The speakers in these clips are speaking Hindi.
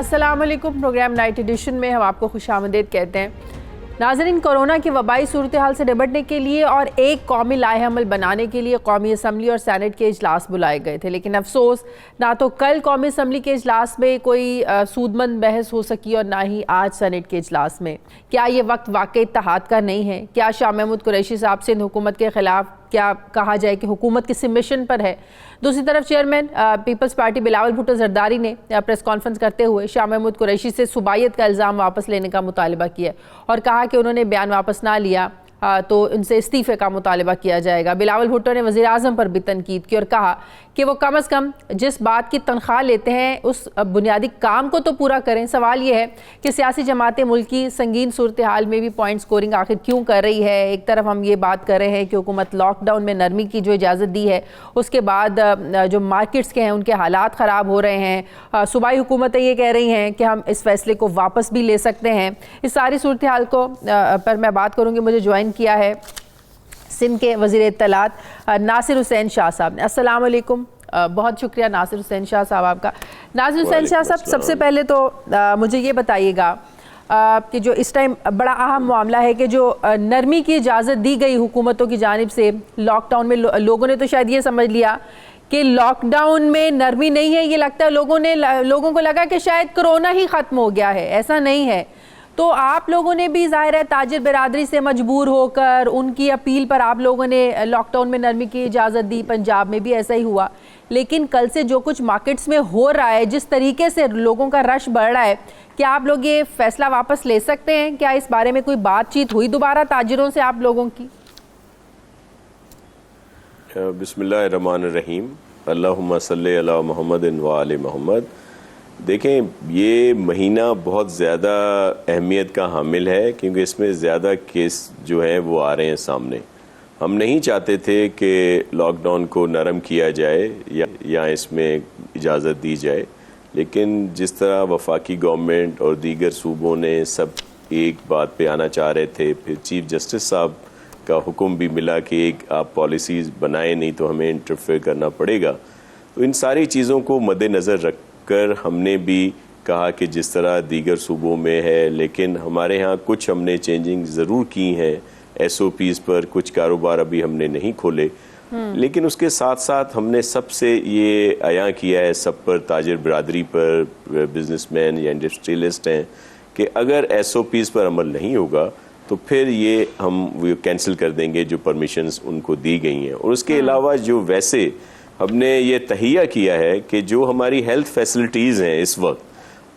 अस्सलाम वालेकुम। प्रोग्राम नाइट एडिशन में हम आपको खुशामदीद कहते हैं। नाज़रीन, कोरोना की वबाई सूरत हाल से निपटने के लिए और एक कौमी लाहे-अमल बनाने के लिए कौमी असम्बली और सैनेट के इजलास बुलाए गए थे, लेकिन अफसोस ना तो कल कौमी असम्बली के इजलास में कोई सूदमंद बहस हो सकी और ना ही आज सैनेट के इजलास में। क्या ये वक्त वाकई इत्तेहाद का नहीं है? क्या शाह महमूद कुरैशी साहब सिंध हुकूमत के खिलाफ क्या कहा जाए कि हुकूमत किसी मिशन पर है? दूसरी तरफ चेयरमैन पीपल्स पार्टी बिलावल भुट्टो जरदारी ने प्रेस कॉन्फ्रेंस करते हुए शाह महमूद कुरैशी से सूबाइयत का इल्ज़ाम वापस लेने का मुतालबा किया और कहा कि उन्होंने बयान वापस ना लिया तो उनसे इस्तीफ़े का मुतालबा किया जाएगा। बिलावल भुट्टो ने वज़ीर आज़म पर भी तनकीद की और कहा कि वो कम अज़ कम जिस बात की तनख्वाह लेते हैं उस बुनियादी काम को तो पूरा करें। सवाल ये है कि सियासी जमातें मुल्क की संगीन सूरत हाल में भी पॉइंट स्कोरिंग आखिर क्यों कर रही है? एक तरफ हम ये बात कर रहे हैं कि हुकूमत लॉकडाउन में नरमी की जो इजाज़त दी है उसके बाद जो मार्केट्स के हैं उनके हालात ख़राब हो रहे हैं। सूबाई हुकूमतें ये कह रही हैं कि हम इस फैसले को वापस भी ले सकते हैं। इस सारी सूरत हाल को पर मैं बात करूँगी। मुझे ज्वाइन किया है सिंध के वज़ीर इत्तलात नासिर हुसैन शाह साहब ने। अस्सलाम वालेकुम। बहुत शुक्रिया नासिर हुसैन शाह साहब आपका। नासिर हुसैन शाह साहब, सबसे पहले तो मुझे ये बताइएगा कि जो इस टाइम बड़ा अहम मामला है कि जो नरमी की इजाज़त दी गई हुकूमतों की जानिब से लॉकडाउन में, लोगों ने तो शायद ये समझ लिया कि लॉकडाउन में नरमी नहीं है। ये लगता है लोगों को लगा कि शायद कोरोना ही ख़त्म हो गया है। ऐसा नहीं है। तो आप लोगों ने भी ज़ाहिर है ताजिर बिरादरी से मजबूर होकर उनकी अपील पर आप लोगों ने लॉकडाउन में नरमी की इजाज़त दी। पंजाब में भी ऐसा ही हुआ। लेकिन कल से जो कुछ मार्केट्स में हो रहा है, जिस तरीके से लोगों का रश बढ़ रहा है, क्या आप लोग ये फैसला वापस ले सकते हैं? क्या इस बारे में कोई बातचीत हुई दोबारा ताजिरों से आप लोगों की? बिस्मिल्लाहिर्रहमानिर्रहीम। अल्लाहुम्मा सल्ली अला मुहम्मद व आले मोहम्मद। देखें, ये महीना बहुत ज़्यादा अहमियत का हामिल है क्योंकि इसमें ज़्यादा केस जो हैं वो आ रहे हैं सामने। हम नहीं चाहते थे कि लॉकडाउन को नरम किया जाए या इसमें इजाज़त दी जाए, लेकिन जिस तरह वफाकी गवर्नमेंट और दीगर सूबों ने सब एक बात पे आना चाह रहे थे, फिर चीफ जस्टिस साहब का हुक्म भी मिला कि एक आप पॉलिसीज़ बनाए, नहीं तो हमें इंटरफेयर करना पड़ेगा। तो इन सारी चीज़ों को मद्देनज़र रख कर हमने भी कहा कि जिस तरह दीगर सूबों में है, लेकिन हमारे यहाँ कुछ हमने चेंजिंग ज़रूर की हैं SOPs पर। कुछ कारोबार अभी हमने नहीं खोले, लेकिन उसके साथ साथ हमने सबसे ये आया किया है, सब पर, ताजिर बिरादरी पर, बिजनेसमैन या इंडस्ट्रियलिस्ट हैं, कि अगर SOPs पर अमल नहीं होगा तो फिर ये हम वो कैंसिल कर देंगे जो परमिशंस उनको दी गई हैं। और उसके अलावा जो वैसे हमने ये तहिया किया है कि जो हमारी हेल्थ फैसिलिटीज़ हैं इस वक्त,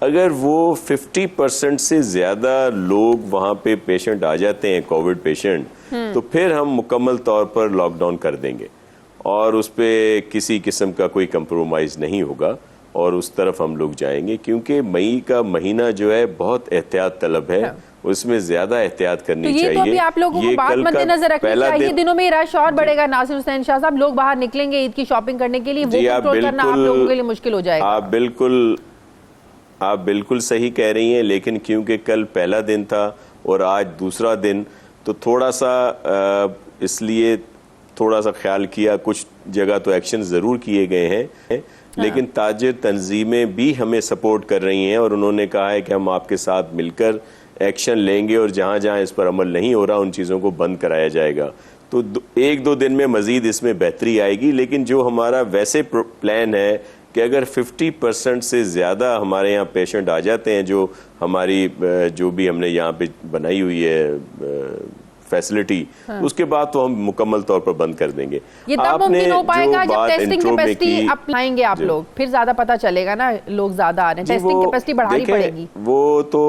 अगर वो 50% से ज़्यादा लोग वहाँ पे पेशेंट आ जाते हैं, कोविड पेशेंट, तो फिर हम मुकम्मल तौर पर लॉकडाउन कर देंगे और उस पर किसी किस्म का कोई कंप्रोमाइज़ नहीं होगा और उस तरफ हम लोग जाएंगे। क्योंकि मई का महीना जो है बहुत एहतियात तलब है, उसमें ज्यादा एहतियात करनी चाहिए। तो अभी आप लोगों को बात मद्देनजर रखनी चाहिए। दिनों में रश और बढ़ेगा। नासिर हुसैन शाह साहब, लोग बाहर निकलेंगे ईद की शॉपिंग करने के लिए, वो कंट्रोल करना आप लोगों के लिए मुश्किल हो जाएगा। आप बिल्कुल सही कह रही हैं, लेकिन क्योंकि कल पहला दिन था और आज दूसरा दिन, तो थोड़ा सा इसलिए थोड़ा सा ख्याल किया। कुछ जगह तो एक्शन जरूर किए गए हैं, लेकिन ताजिर तंजीमें भी हमें सपोर्ट कर रही हैं और उन्होंने कहा है कि हम आपके साथ मिलकर एक्शन लेंगे और जहाँ जहाँ इस पर अमल नहीं हो रहा उन चीज़ों को बंद कराया जाएगा। तो 1-2 दिन में मज़ीद इसमें बेहतरी आएगी। लेकिन जो हमारा वैसे प्लान है कि अगर 50% से ज़्यादा हमारे यहाँ पेशेंट आ जाते हैं, जो हमारी जो भी हमने यहाँ पे बनाई हुई है फैसिलिटी, उसके बाद तो हम मुकम्मल तौर पर बंद कर देंगे। ये तब मुमकिन हो पाएगा जब टेस्टिंग कैपेसिटी अपनाएंगे आप लोग, फिर ज्यादा पता चलेगा ना, लोग ज्यादा आ रहे हैं, टेस्टिंग कैपेसिटी बढ़ानी पड़ेगी। वो तो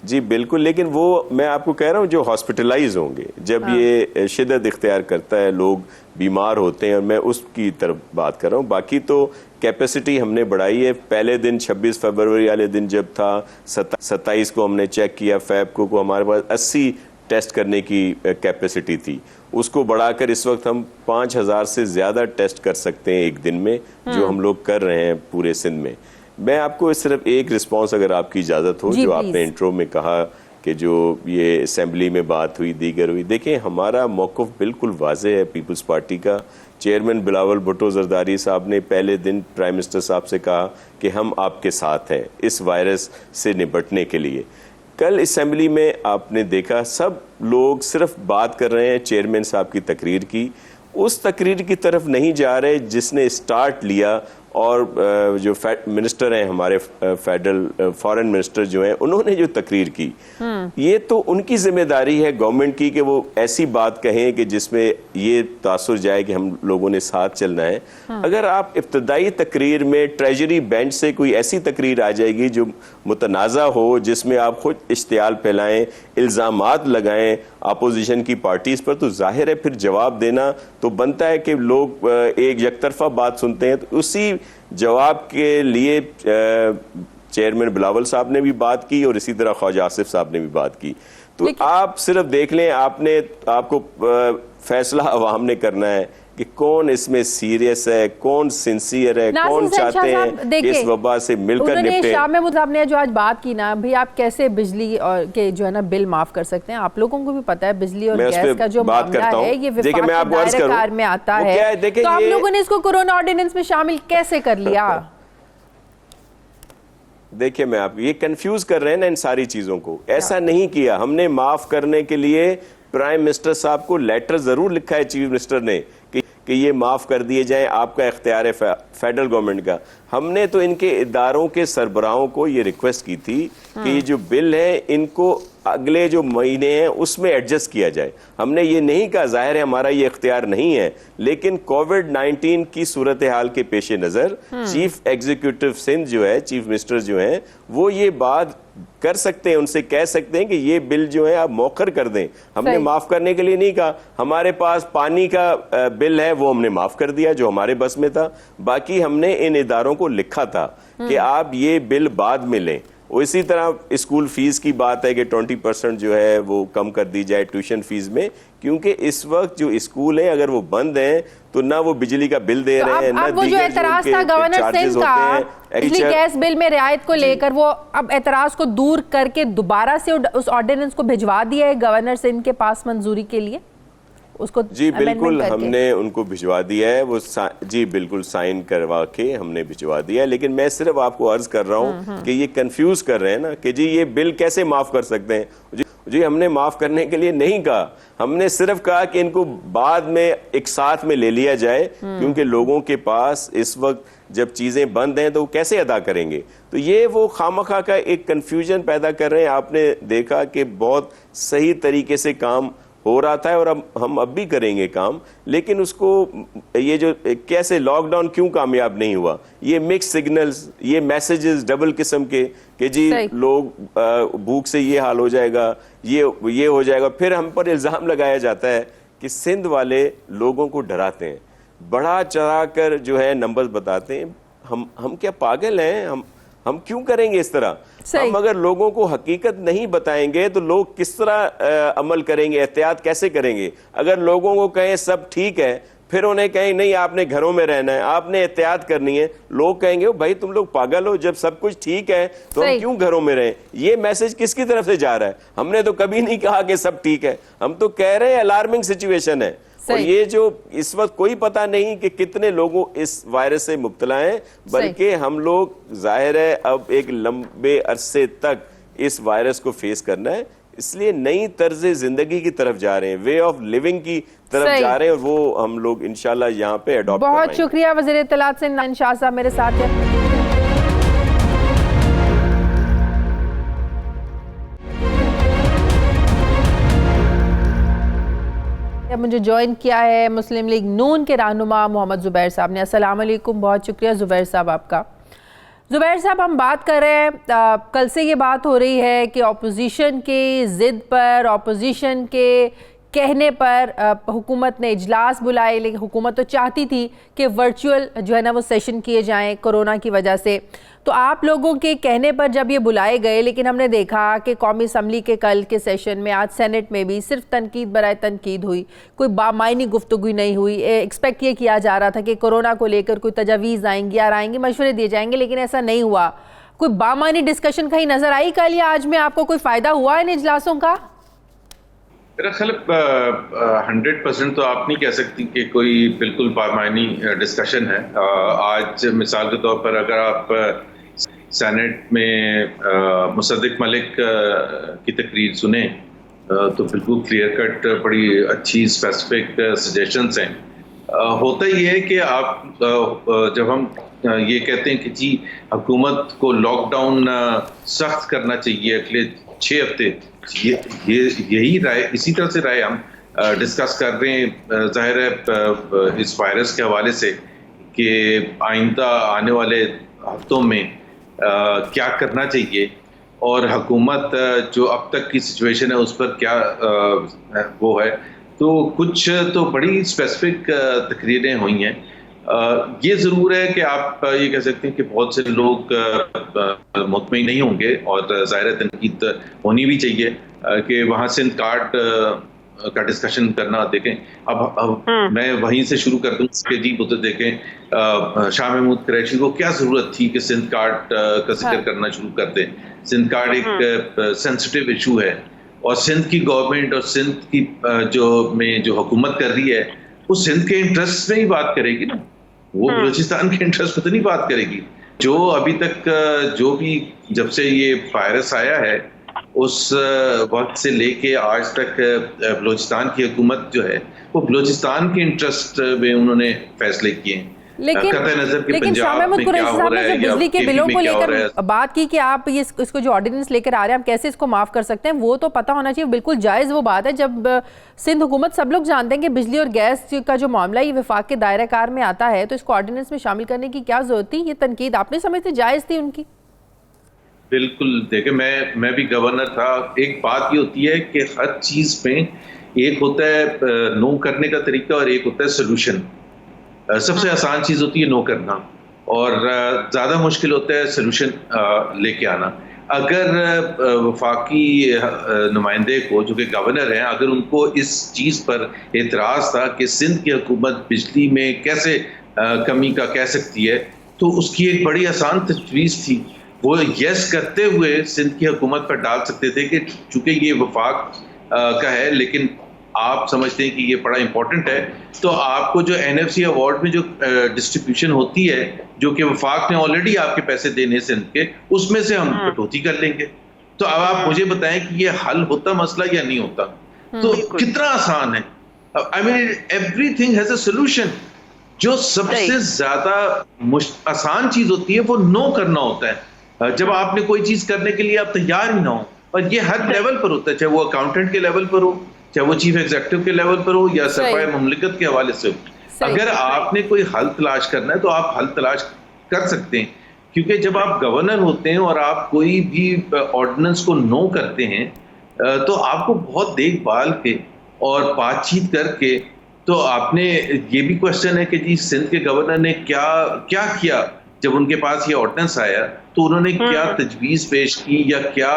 जी बिल्कुल, लेकिन वो मैं आपको कह रहा हूँ जो हॉस्पिटलाइज होंगे, जब ये शिद्दत इख्तियार करता है, लोग बीमार होते हैं, और मैं उसकी तरफ बात कर रहा हूँ। बाकी तो कैपेसिटी हमने बढ़ाई है। पहले दिन 26 फरवरी वाले दिन जब था, 27 को हमने चेक किया, फैब को हमारे पास 80 टेस्ट करने की कैपेसिटी थी, उसको बढ़ाकर इस वक्त हम 5000 से ज़्यादा टेस्ट कर सकते हैं एक दिन में, जो हम लोग कर रहे हैं पूरे सिंध में। मैं आपको सिर्फ एक रिस्पांस, अगर आपकी इजाज़त हो, जो आपने इंट्रो में कहा कि जो ये असेंबली में बात हुई, दीगर हुई। देखें, हमारा मौक़िफ़ बिल्कुल वाज़ेह है पीपल्स पार्टी का। चेयरमैन बिलावल भुट्टो जरदारी साहब ने पहले दिन प्राइम मिनिस्टर साहब से कहा कि हम आपके साथ हैं इस वायरस से निपटने के लिए। कल असेंबली में आपने देखा सब लोग सिर्फ बात कर रहे हैं चेयरमैन साहब की तकरीर की, उस तकरीर की तरफ नहीं जा रहे जिसने स्टार्ट लिया। और जो मिनिस्टर हैं हमारे फेडरल फॉरेन मिनिस्टर जो हैं, उन्होंने जो तकरीर की, ये तो उनकी जिम्मेदारी है गवर्नमेंट की कि वो ऐसी बात कहें कि जिसमें ये तासुर जाए कि हम लोगों ने साथ चलना है। अगर आप इब्तदाई तकरीर में ट्रेजरी बेंच से कोई ऐसी तकरीर आ जाएगी जो मुतनाज़ा हो, जिसमें आप खुद इश्तियाल फैलाएं, इल्ज़ामात लगाएं अपोजिशन की पार्टीज पर, तो जाहिर है फिर जवाब देना तो बनता है कि लोग एक यकतरफा बात सुनते हैं। तो उसी जवाब के लिए चेयरमैन बिलावल साहब ने भी बात की और इसी तरह ख्वाजा आसिफ साहब ने भी बात की। तो आप सिर्फ देख लें, आपको फैसला अवाम ने करना है कि कौन इसमें सीरियस है, कौन सिंसियर है, कौन चाहते हैं इस वबा से मिलकर निपटें। शाह महमूद साहब ने जो आज बात की ना, भाई आप कैसे बिजली और के जो है ना बिल माफ कर सकते हैं? आप लोगों को भी पता है बिजली और गैस का जो मामला है ये विफाक के दायरे में आता है, तो आप लोगों ने इसको कोरोना ऑर्डिनेंस में शामिल कैसे कर लिया? देखिए, मैं आपको ये कंफ्यूज कर रहे हैं ना इन सारी चीजों को। ऐसा नहीं किया हमने। माफ करने के लिए प्राइम मिनिस्टर साहब को लेटर जरूर लिखा है चीफ मिनिस्टर ने कि ये माफ कर दिए जाएं, आपका इख्तियार है फेडरल गवर्नमेंट का। हमने तो इनके इदारों के सरबराहों को ये रिक्वेस्ट की थी कि ये जो बिल है इनको अगले जो महीने हैं उसमें एडजस्ट किया जाए। हमने ये नहीं कहा, जाहिर है हमारा ये इख्तियार नहीं है, लेकिन कोविड-19 की सूरत हाल के पेश नज़र चीफ एग्जीक्यूटिव सिंध जो है, चीफ मिनिस्टर जो हैं, वो ये बात कर सकते हैं, उनसे कह सकते हैं कि ये बिल जो है आप मौखर कर दें। हमने माफ करने के लिए नहीं कहा। हमारे पास पानी का बिल है, वो हमने माफ कर दिया जो हमारे बस में था। बाकी हमने इन इदारों को लिखा था कि आप ये बिल बाद में लें। इसी तरह स्कूल फीस की बात है कि 20% जो है वो कम कर दी जाए ट्यूशन फीस में, क्योंकि इस वक्त जो स्कूल हैं अगर वो बंद हैं तो ना वो बिजली का बिल दे रहे हैं, ना वो जो एतराज था गवर्नर सिंह का बिजली गैस बिल में रियायत को लेकर, वो अब एतराज को दूर करके दोबारा से उस ऑर्डिनेंस को भिजवा दिया है गवर्नर सिंह के पास मंजूरी के लिए उसको। जी बिल्कुल, हमने उनको भिजवा दिया है, वो जी बिल्कुल साइन करवा के हमने भिजवा दिया है। लेकिन मैं सिर्फ आपको अर्ज कर रहा हूँ कि ये कंफ्यूज कर रहे हैं ना कि जी ये बिल कैसे माफ कर सकते हैं। जी हमने माफ करने के लिए नहीं कहा, हमने सिर्फ कहा कि इनको बाद में एक साथ में ले लिया जाए, क्योंकि लोगों के पास इस वक्त जब चीजें बंद हैं तो वो कैसे अदा करेंगे। तो ये वो खामखा का एक कंफ्यूजन पैदा कर रहे हैं। आपने देखा कि बहुत सही तरीके से काम हो रहा था और अब हम भी करेंगे काम, लेकिन उसको ये जो कैसे लॉकडाउन क्यों कामयाब नहीं हुआ, ये मिक्स सिग्नल्स, ये मैसेजेस डबल किस्म के कि जी लोग भूख से ये हाल हो जाएगा, ये हो जाएगा। फिर हम पर इल्जाम लगाया जाता है कि सिंध वाले लोगों को डराते हैं, बढ़ा चढ़ा कर जो है नंबर्स बताते हैं। हम क्या पागल हैं? हम क्यों करेंगे इस तरह? हम अगर लोगों को हकीकत नहीं बताएंगे तो लोग किस तरह अमल करेंगे, एहतियात कैसे करेंगे? अगर लोगों को कहें सब ठीक है, फिर उन्हें कहें नहीं आपने घरों में रहना है, आपने एहतियात करनी है, लोग कहेंगे भाई तुम लोग पागल हो, जब सब कुछ ठीक है तो हम क्यों घरों में रहें? ये मैसेज किसकी तरफ से जा रहा है? हमने तो कभी नहीं कहा कि सब ठीक है, हम तो कह रहे हैं अलार्मिंग सिचुएशन है। और ये जो इस वक्त कोई पता नहीं कि कितने लोगों इस वायरस से मुब्तला हैं, बल्कि हम लोग जाहिर है अब एक लंबे अरसे तक इस वायरस को फेस करना है, इसलिए नई तर्ज जिंदगी की तरफ जा रहे हैं, वे ऑफ लिविंग की तरफ जा रहे हैं, और वो हम लोग इंशाल्लाह यहाँ पे अडॉप्ट करेंगे। बहुत शुक्रिया वज़ीर इत्तलात सिंध शाह साहब मेरे साथ हैं। मुझे ज्वाइन किया है मुस्लिम लीग नून के रहनुमा मोहम्मद ज़ुबैर साहब ने। अस्सलाम वालेकुम, बहुत शुक्रिया ज़ुबैर साहब आपका। ज़ुबैर साहब, हम बात कर रहे हैं, कल से ये बात हो रही है कि ऑपोजिशन के ज़िद पर, ऑपोजिशन के कहने पर हुकूमत ने इजलास बुलाए, लेकिन हुकूमत तो चाहती थी कि वर्चुअल जो है ना वो सेशन किए जाएं कोरोना की वजह से। तो आप लोगों के कहने पर जब ये बुलाए गए, लेकिन हमने देखा कि कौमी असम्बली के कल के सेशन में, आज सेनेट में भी सिर्फ तनकीद बराए तनकीद हुई, कोई बामायनी गुफ्तगू नहीं हुई। एक्सपेक्ट ये किया जा रहा था कि कोरोना को लेकर कोई तजावीज़ आएंगी, मशवरे दिए जाएंगे, लेकिन ऐसा नहीं हुआ। कोई बामानी डिस्कशन कहीं नजर आई कल या आज में? आपको कोई फायदा हुआ इन इजलासों का? मेरा ख्याल 100% तो आप नहीं कह सकती कि कोई बिल्कुल बामानी डिस्कशन है। आज मिसाल के तौर पर अगर आप सेनेट में मुसद्दिक मलिक की तकरीर सुने तो बिल्कुल क्लियर कट बड़ी अच्छी स्पेसिफिक सजेशंस हैं। होता ही है कि आप जब हम ये कहते हैं कि जी हुकूमत को लॉकडाउन सख्त करना चाहिए अगले 6 हफ्ते, यही राय, इसी तरह से राय हम डिस्कस कर रहे हैं जाहिर है इस वायरस के हवाले से कि आइंदा आने वाले हफ्तों में क्या करना चाहिए और हुकूमत जो अब तक की सिचुएशन है उस पर क्या वो है। तो कुछ तो बड़ी स्पेसिफिक तकरीरें हुई हैं। ये ज़रूर है कि आप ये कह सकते हैं कि बहुत से लोग मुतमईन नहीं होंगे और ज़ाहिर तनकीद होनी भी चाहिए कि वहाँ सिंध कार्ड का डिस्कशन करना। देखें अब मैं वहीं से शुरू कर दूं कि जी तो देखें शाह महमूद कुरैशी को क्या ज़रूरत थी कि सिंध कार्ड का जिक्र करना शुरू कर दें। सिंध कार्ड एक सेंसिटिव इशू है और सिंध की गवर्नमेंट और सिंध की जो हुकूमत कर रही है वो सिंध के इंटरेस्ट में ही बात करेगी ना, वो बलूचिस्तान के इंटरेस्ट में तो नहीं बात करेगी। जो अभी तक जो भी जब से ये वायरस आया है उस वक्त से लेके आज तक बलूचिस्तान की हुकूमत जो है वो बलूचिस्तान के इंटरेस्ट में उन्होंने फैसले किए हैं। लेकिन शाह महमूद कुरैशी साहब ने जो बिजली के बिलों को लेकर बात की कि आप ये इसको जो ऑर्डिनेंस लेकर आ रहे हैं हम कैसे इसको माफ कर सकते हैं, वो तो पता होना चाहिए। बिल्कुल जायज़ वो बात है जब सिंध हुकूमत, सब लोग जानते हैं कि बिजली और गैस का जो मामला ये विफाक के दायरा कार में आता है तो इसको ऑर्डिनेंस में शामिल करने की क्या जरूरत थी? ये तनकीद आपने समझते जायज़ थी उनकी? बिल्कुल, देखिए मैं भी गवर्नर था। एक बात ये होती है कि हर चीज़ में एक होता है नो करने का तरीका और एक होता है सोल्यूशन। सबसे आसान चीज़ होती है नो करना और ज़्यादा मुश्किल होता है सोल्यूशन लेके आना। अगर वफाकी नुमाइंदे को जो कि गवर्नर हैं, अगर उनको इस चीज़ पर एतराज़ था कि सिंध की हुकूमत बिजली में कैसे कमी का कह सकती है, तो उसकी एक बड़ी आसान तजवीज़ थी। वो यस करते हुए सिंध की हुकूमत पर डाल सकते थे कि चूंकि ये वफाक का है लेकिन आप समझते हैं कि ये बड़ा इंपॉर्टेंट है, तो आपको जो NFC अवार्ड में जो डिस्ट्रीब्यूशन होती है जो कि वफाक ने ऑलरेडी आपके पैसे देने सिंध के, उसमें से हम कटौती कर लेंगे। तो अब आप मुझे बताएं कि ये हल होता मसला या नहीं होता? तो कितना आसान है। I mean everything has a solution. जो सबसे ज्यादा आसान चीज होती है वो नो करना होता है। जब आपने कोई चीज करने के लिए आप तैयार ही ना हो, और ये हर लेवल पर होता है, चाहे वो अकाउंटेंट के लेवल पर हो, चाहे वो चीफ एग्जीक्यूटिव के लेवल पर हो या सफाई मुमलिकत के हवाले से हो। अगर आपने कोई हल तलाश करना है तो आप हल तलाश कर सकते हैं, क्योंकि जब आप गवर्नर होते हैं और आप कोई भी ऑर्डिनेंस को नो करते हैं तो आपको बहुत देखभाल के और बातचीत करके, तो आपने ये भी क्वेश्चन है कि जी सिंध के गवर्नर ने क्या क्या किया जब उनके पास ये ऑर्डिनेंस आया, तो उन्होंने क्या तजवीज पेश की या क्या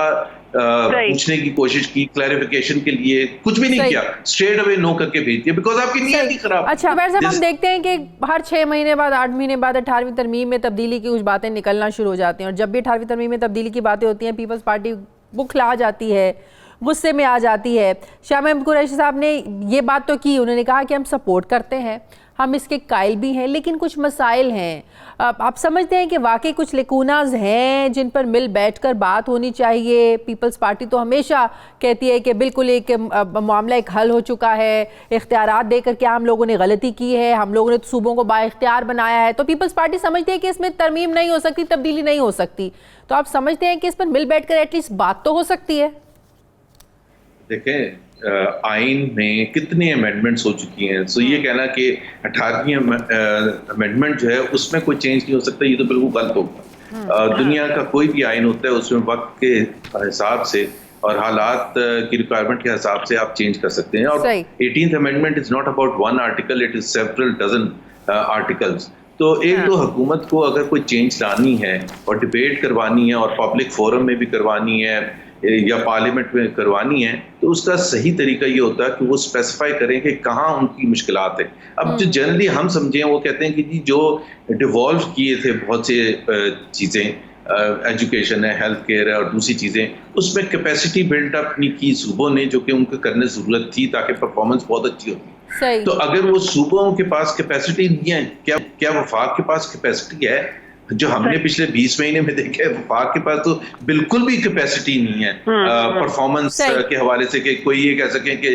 पूछने की कोशिश की क्लैरिफिकेशन के लिए? कुछ भी नहीं किया, स्ट्रेट अवे नो करके भेज दिया, बिकॉज़ आपकी नीयत ही खराब। अच्छा वैसे हम देखते हैं कि हर 6 महीने बाद 8 महीने बाद 18वीं तरमीम में तब्दीली की कुछ बातें निकलना शुरू हो जाती हैं, और जब भी 18वीं तरमीम में तब्दीली की बातें होती हैं पीपल्स पार्टी बुखला जाती है, गुस्से में आ जाती है। शाह महमूद कुरैशी साहब ने ये बात तो की, उन्होंने कहा कि हम सपोर्ट करते हैं, हम इसके कायल भी हैं, लेकिन कुछ मसाइल हैं। आप समझते हैं कि वाकई कुछ लेकूनाज हैं जिन पर मिल बैठकर बात होनी चाहिए? पीपल्स पार्टी तो हमेशा कहती है कि बिल्कुल एक मामला एक हल हो चुका है, इख्तियारात देकर क्या हम लोगों ने गलती की है, हम लोगों ने तो सूबों को बाइख्तियार बनाया है। तो पीपल्स पार्टी समझती है कि इसमें तरमीम नहीं हो सकती, तब्दीली नहीं हो सकती। तो आप समझते हैं कि इस पर मिल बैठकर एटलीस्ट बात तो हो सकती है? देखें आइन में कितनी अमेंडमेंट्स हो चुकी हैं, सो ये कहना कि 18वीं अमेंडमेंट जो है उसमें कोई चेंज नहीं हो सकता, ये तो बिल्कुल गलत होगा। दुनिया का कोई भी आइन होता है उसमें वक्त के हिसाब से और हालात की रिक्वायरमेंट के हिसाब से आप चेंज कर सकते हैं। और 18th amendment is not about one article, it is several dozen articles. तो एक तो हुकूमत को अगर कोई चेंज लानी है और डिबेट करवानी है और पब्लिक फोरम में भी करवानी है या पार्लियामेंट में करवानी है, तो उसका सही तरीका ये होता है कि वो स्पेसिफाई करें कि कहाँ उनकी मुश्किलात है। अब जो जनरली हम समझें वो कहते हैं कि जी जो डिवॉल्व किए थे बहुत से चीज़ें एजुकेशन है, हेल्थ केयर है और दूसरी चीज़ें, उसमें कैपेसिटी बिल्डअप नहीं की सूबों ने, जो कि उनको करने ज़रूरत थी ताकि परफॉर्मेंस बहुत अच्छी होती। तो अगर वो सूबों के पास कैपेसिटी नहीं है, क्या वफाक के पास कैपेसिटी है? जो हमने पिछले 20 महीने में देखे, वफाक के पास तो बिल्कुल भी कैपेसिटी नहीं है परफॉर्मेंस के हवाले से कि कोई ये कह सके कि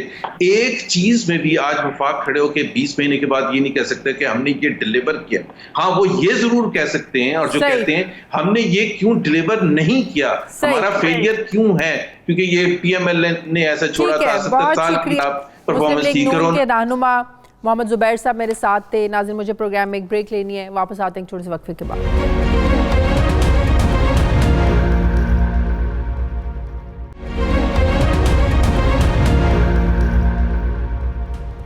एक चीज में भी आज वफाक खड़े होकर 20 महीने के बाद ये नहीं कह सकते कि हमने ये डिलीवर किया। हाँ, वो ये जरूर कह सकते हैं, और जो कहते हैं हमने ये क्यों डिलीवर नहीं किया, हमारा फेलियर क्यों है, क्योंकि ये PML ने ऐसा छोड़ा था 70 साल की परफॉर्मेंस थी। रहनुमा मोहम्मद जुबैर साहब मेरे साथ थे। नाज़रीन, मुझे प्रोग्राम में एक ब्रेक लेनी है, वापस आते हैं छोटे से वक्फे के बाद।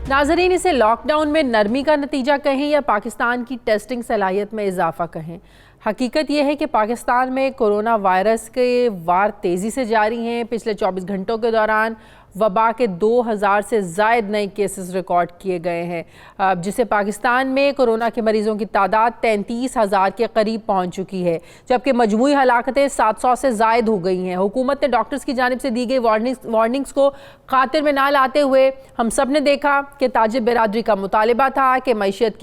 नाज़रीन, इसे लॉकडाउन में नरमी का नतीजा कहें या पाकिस्तान की टेस्टिंग सलाहियत में इजाफा कहें, हकीकत यह है कि पाकिस्तान में कोरोना वायरस के वार तेज़ी से जारी हैं। पिछले 24 घंटों के दौरान वबा के 2000 से ज़ायद नए केसेस रिकॉर्ड किए गए हैं, जिससे पाकिस्तान में कोरोना के मरीज़ों की तादाद 33,000 के करीब पहुंच चुकी है, जबकि मजमूई हलाकतें 700 से ज़ायद हो गई हैं। हुकूमत ने डॉक्टर्स की जानिब से दी गई वार्निंग्स को खातिर में ना लाते हुए हम सब ने देखा कि ताजिर बिरादरी का मुतालबा था कि मईशत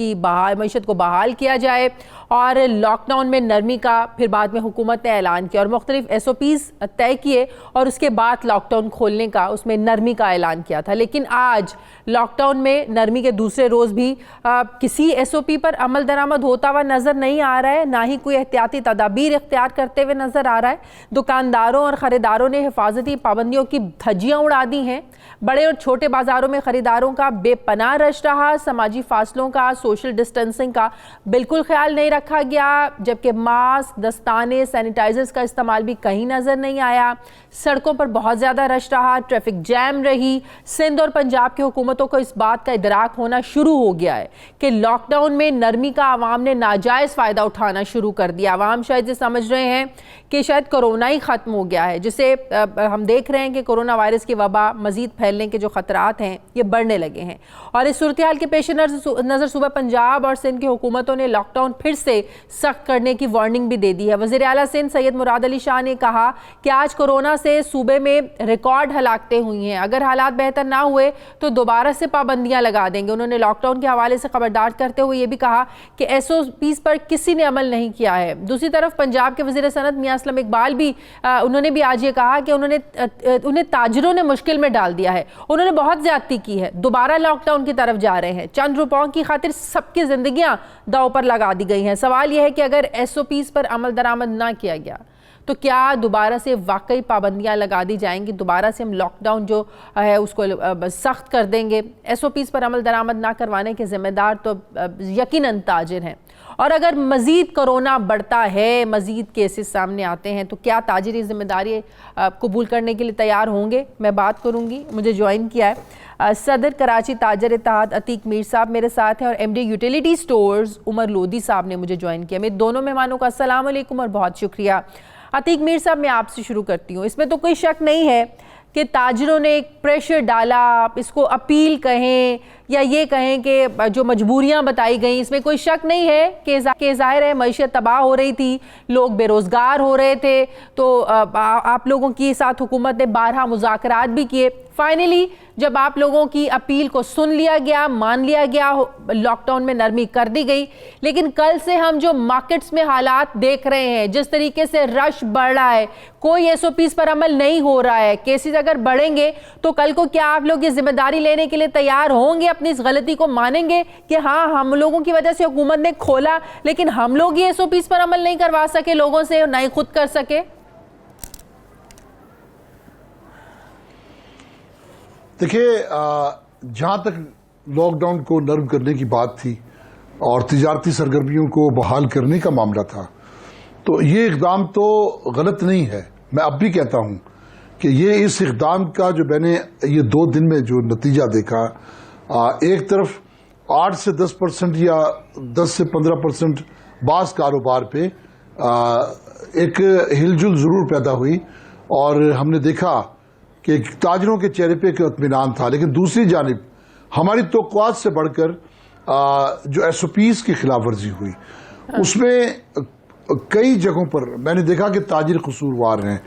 को बहाल किया जाए और लॉकडाउन में नरमी का फिर बाद में हुकूमत ने ऐलान किया और मुख्तलिफ SOPs तय किए और उसके बाद लॉकडाउन खोलने का, उसमें नरमी का ऐलान किया था। लेकिन आज लॉकडाउन में नरमी के दूसरे रोज़ भी किसी SOP पर अमल दरामद होता हुआ नज़र नहीं आ रहा है, ना ही कोई एहतियाती तदाबीर इख्तियार करते हुए नज़र आ रहा है। दुकानदारों और ख़रीदारों ने हिफाजती पाबंदियों की धज्जियाँ उड़ा दी हैं। बड़े और छोटे बाज़ारों में ख़रीदारों का बेपनाह रश रहा। समाजी फासलों का, सोशल डिस्टेंसिंग का बिल्कुल ख्याल नहीं रखा गया, जबकि मास्क, दस्ताने, सैनिटाइजर्स का इस्तेमाल भी कहीं नज़र नहीं आया। सड़कों पर बहुत ज़्यादा रश रहा, ट्रैफिक जैम रही। सिंध और पंजाब की हुकूमतों को इस बात का इदराक होना शुरू हो गया है कि लॉकडाउन में नरमी का आवाम ने नाजायज़ फ़ायदा उठाना शुरू कर दिया। आवाम शायद ये समझ रहे हैं कि शायद कोरोना ही ख़त्म हो गया है, जिसे हम देख रहे हैं कि कोरोना वायरस की वबा मज़ीद फैलने के जो ख़तरात हैं ये बढ़ने लगे हैं। और इस सूरत हाल के पेश नज़र सूबा पंजाब और सिंध की हुकूमतों ने लॉकडाउन फिर से सख्त करने की वार्निंग भी दे दी है। वज़ीर आला सिंध सैयद मुराद अली शाह ने कहा कि आज कोरोना से सूबे में रिकॉर्ड हलाकतें हुई हैं, अगर हालात बेहतर ना हुए तो दोबारा से पाबंदियां लगा देंगे। उन्होंने लॉकडाउन के हवाले से खबरदार करते हुए ये भी कहा कि SOPs पर किसी ने अमल नहीं किया है। दूसरी तरफ पंजाब के वज़ीर सनत मियां असलम इकबाल भी उन्होंने भी आज ये कहा कि उन्हें ताजिरों ने मुश्किल में डाल दिया है, उन्होंने बहुत ज्यादती की है, दोबारा लॉकडाउन की तरफ जा रहे हैं। चंद रुपयों की खातिर सबकी जिंदगियां दांव पर लगा दी गई हैं। सवाल यह है कि अगर SOPs पर अमल दरामद ना किया गया तो क्या दोबारा से वाकई पाबंदियां लगा दी जाएंगी, दोबारा से हम लॉकडाउन जो है उसको सख्त कर देंगे। SOPs पर अमल दरामद ना करवाने के जिम्मेदार तो यकीनन ताजिर हैं। और अगर मज़ीद कोरोना बढ़ता है, मज़ीद केसेस सामने आते हैं, तो क्या ताजिर इस जिम्मेदारी कबूल करने के लिए तैयार होंगे? मैं बात करूँगी। मुझे ज्वाइन किया है सदर कराची ताजर इत्तेहाद अतीक मीर साहब मेरे साथ हैं, और MD utility stores Umar Lodhi sahab ने मुझे ज्वाइन किया। मेरे दोनों मेहमानों का अस्सलाम वालेकुम और बहुत शुक्रिया। अतीक मीर साहब, मैं आपसे शुरू करती हूँ। इसमें तो कोई शक नहीं है कि ताजिरों ने एक प्रेशर डाला, इसको अपील कहें या ये कहें कि जो मजबूरियां बताई गई, इसमें कोई शक नहीं है कि ज़ाहिर है मईशत तबाह हो रही थी, लोग बेरोज़गार हो रहे थे, तो आप लोगों के साथ हुकूमत ने बारहा मुज़ाकरात भी किए। फाइनली जब आप लोगों की अपील को सुन लिया गया, मान लिया गया, लॉकडाउन में नरमी कर दी गई, लेकिन कल से हम जो मार्केट्स में हालात देख रहे हैं, जिस तरीके से रश बढ़ रहा है, कोई SOPs पर अमल नहीं हो रहा है, केसेस अगर बढ़ेंगे तो कल को क्या आप लोग ये जिम्मेदारी लेने के लिए तैयार होंगे, अपनी इस गलती को मानेंगे कि हाँ हम लोगों की वजह से हुकूमत ने खोला लेकिन हम लोग ये SOPs पर अमल नहीं करवा सके लोगों से, ना ही खुद कर सके? देखिए, जहाँ तक लॉकडाउन को नर्म करने की बात थी और तिजारती सरगर्मियों को बहाल करने का मामला था, तो ये इक़दाम तो गलत नहीं है। मैं अब भी कहता हूँ कि ये इस इक़दाम का जो मैंने ये 2 दिन में जो नतीजा देखा, एक तरफ 8 से 10% या 10 से 15% बाज़ कारोबार पे एक हिलजुल ज़रूर पैदा हुई और हमने देखा कि ताजरों के चेहरे पे एक इत्मीनान था। लेकिन दूसरी जानिब हमारी तवक्कुआत से बढ़कर जो SOPs की खिलाफ वर्जी हुई, उसमें कई जगहों पर मैंने देखा कि ताजिर कसूरवार हैं,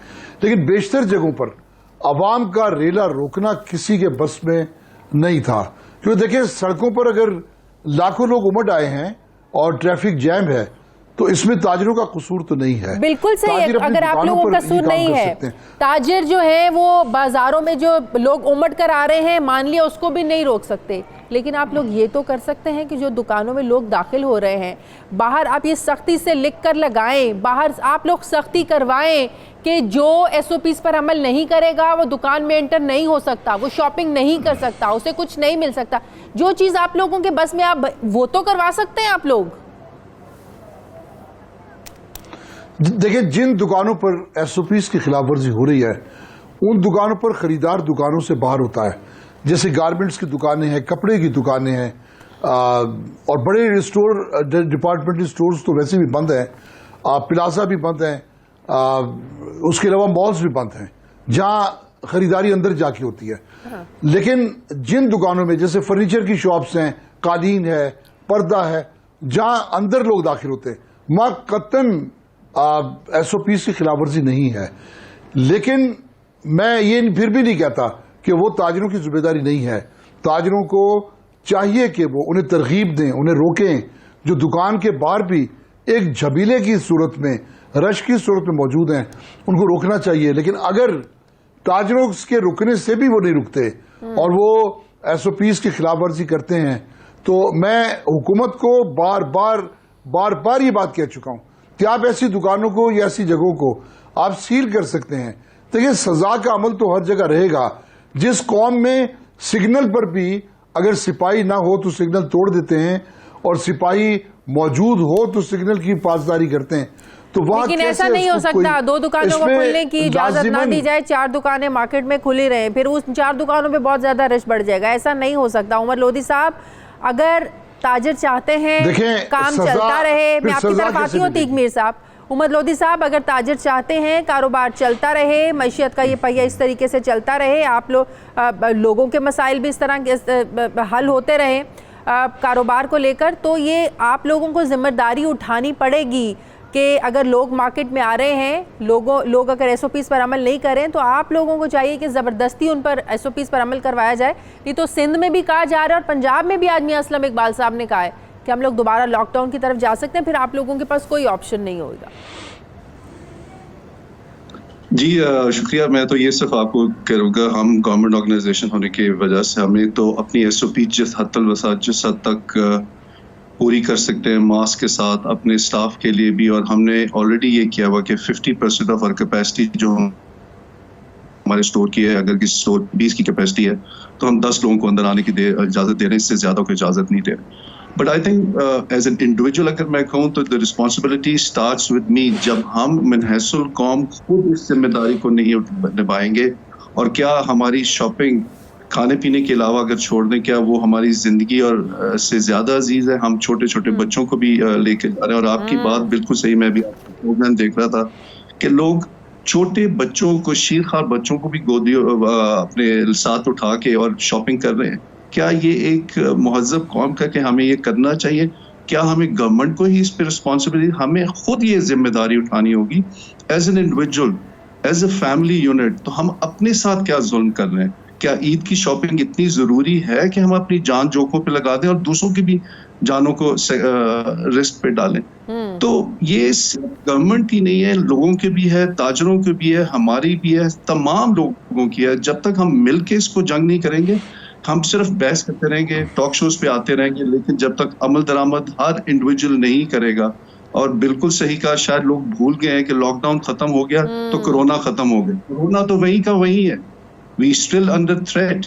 लेकिन बेशतर जगहों पर अवाम का रेला रोकना किसी के बस में नहीं था। क्योंकि देखिए, सड़कों पर अगर लाखों लोग उमड़ आए हैं और ट्रैफिक जैम है तो इसमें ताजिरों का कसूर तो नहीं है। बिल्कुल सही है, अगर आप लोगों का कसूर नहीं है। ताजिर जो है वो बाजारों में जो लोग उमड़ कर आ रहे हैं, मान लिया उसको भी नहीं रोक सकते, लेकिन आप लोग ये तो कर सकते हैं कि जो दुकानों में लोग दाखिल हो रहे हैं बाहर, आप ये सख्ती से लिख कर लगाएं, बाहर आप लोग सख्ती करवाएं कि जो SOPs पर अमल नहीं करेगा वो दुकान में एंटर नहीं हो सकता, वो शॉपिंग नहीं कर सकता, उसे कुछ नहीं मिल सकता। जो चीज़ आप लोगों के बस में आप वो तो करवा सकते हैं आप लोग। देखिए, जिन दुकानों पर SOPs की खिलाफ वर्जी हो रही है उन दुकानों पर खरीदार दुकानों से बाहर होता है। जैसे गारमेंट्स की दुकानें हैं, कपड़े की दुकानें हैं, और बड़े स्टोर, डिपार्टमेंटल स्टोर्स तो वैसे भी बंद हैं, प्लाजा भी बंद हैं, उसके अलावा मॉल्स भी बंद हैं जहां खरीदारी अंदर जाके होती है। लेकिन जिन दुकानों में जैसे फर्नीचर की शॉप्स हैं, कालीन है, पर्दा है, जहां अंदर लोग दाखिल होते हैं, वहां कतन SOPs की खिलाफ वर्जी नहीं है। लेकिन मैं ये फिर भी नहीं कहता कि वो ताजिरों की जिम्मेदारी नहीं है। ताजिरों को चाहिए कि वो उन्हें तरगीब दें, उन्हें रोकें। जो दुकान के बाहर भी एक झबीले की सूरत में, रश की सूरत में मौजूद हैं, उनको रोकना चाहिए। लेकिन अगर ताजिरों के रुकने से भी वो नहीं रुकते और वो SOPs की खिलाफ वर्जी करते हैं, तो मैं हुकूमत को बार बार ये बात कह चुका हूं कि आप ऐसी दुकानों को या ऐसी जगहों को आप सील कर सकते हैं। देखिए, सजा का अमल तो हर जगह रहेगा। जिस कौम में सिग्नल पर भी अगर सिपाही ना हो तो सिग्नल तोड़ देते हैं, और सिपाही मौजूद हो तो सिग्नल की पासदारी करते हैं, तो वहां लेकिन ऐसा नहीं हो सकता 2 दुकानों को खोलने की इजाजत ना दी जाए, 4 दुकानें मार्केट में खुली रहे, फिर उस 4 दुकानों पे बहुत ज्यादा रश बढ़ जाएगा। ऐसा नहीं हो सकता। उमर लोधी साहब, अगर ताजिर चाहते हैं काम चलता रहे, मैं आपकी तरफ आती हूँ तीक मीर साहब। उमर लोधी साहब, अगर ताजिर चाहते हैं कारोबार चलता रहे, मैशियत का ये पहिया इस तरीके से चलता रहे, आप लोगों के मसाइल भी इस तरह के हल होते रहे कारोबार को लेकर, तो ये आप लोगों को जिम्मेदारी उठानी पड़ेगी कि अगर लोग मार्केट में आ रहे हैं, लोग अगर SOPs पर अमल नहीं करें तो आप लोगों को चाहिए कि ज़बरदस्ती उन पर SOPs पर अमल करवाया जाए। नहीं तो सिंध में भी कहा जा रहा है और पंजाब में भी आज मियां असलम इकबाल साहब ने कहा है कि हम लोग दोबारा लॉकडाउन की तरफ जा सकते हैं, फिर आप लोगों के पास कोई ऑप्शन नहीं होगा। जी शुक्रिया। मैं तो ये सिर्फ आपको करूँगा, हम गवर्नमेंट ऑर्गेनाइजेशन होने की वजह से हमें तो अपनी SOP जिस हद तक पूरी कर सकते हैं मास्क के साथ अपने स्टाफ के लिए भी, और हमने ऑलरेडी ये किया हुआ कि 50% ऑफ आवर कैपेसिटी जो हमारे स्टोर की है, अगर किसी स्टोर 20 की कैपेसिटी है तो हम 10 लोगों को अंदर आने की इजाज़त दे रहे हैं, इससे ज़्यादा को इजाज़त नहीं दे रहे। But I think as an individual अगर मैं कहूँ तो the responsibility starts with me. जब हम मनहसूल कौम खुद इस जिम्मेदारी को नहीं निभाएंगे, और क्या हमारी शॉपिंग खाने पीने के अलावा अगर छोड़ दें, क्या वो हमारी जिंदगी और से ज्यादा अजीज है? हम छोटे छोटे बच्चों को भी लेके जा रहे हैं, और आपकी बात बिल्कुल सही। मैं भी प्रोग्राम देख रहा था कि लोग छोटे बच्चों को, शीरखार बच्चों को भी गोदी अपने साथ उठा के और शॉपिंग कर रहे हैं। क्या ये एक मुहज़्ज़ब कौम का कि हमें ये करना चाहिए? क्या हमें गवर्नमेंट को ही इस पर रिस्पॉन्सिबिलिटी, हमें खुद ये जिम्मेदारी उठानी होगी as an individual, as a family unit? तो हम अपने साथ क्या जुल्म कर रहे हैं? क्या ईद की शॉपिंग इतनी जरूरी है कि हम अपनी जान जोखों पे लगा दें और दूसरों की भी जानों को रिस्क पे डालें? तो ये गवर्नमेंट की नहीं है, लोगों के भी है, ताजरों की भी है, हमारी भी है, तमाम लोगों की है। जब तक हम मिलके इसको जंग नहीं करेंगे, हम सिर्फ बहस करते रहेंगे, टॉक शोज पे आते रहेंगे, लेकिन जब तक अमल दरामद हर इंडिविजुअल नहीं करेगा, और बिल्कुल सही कहा, शायद लोग भूल गए हैं कि लॉकडाउन खत्म हो गया तो कोरोना खत्म हो गया। कोरोना तो वही का वही है, वी स्टिल अंडर थ्रेट।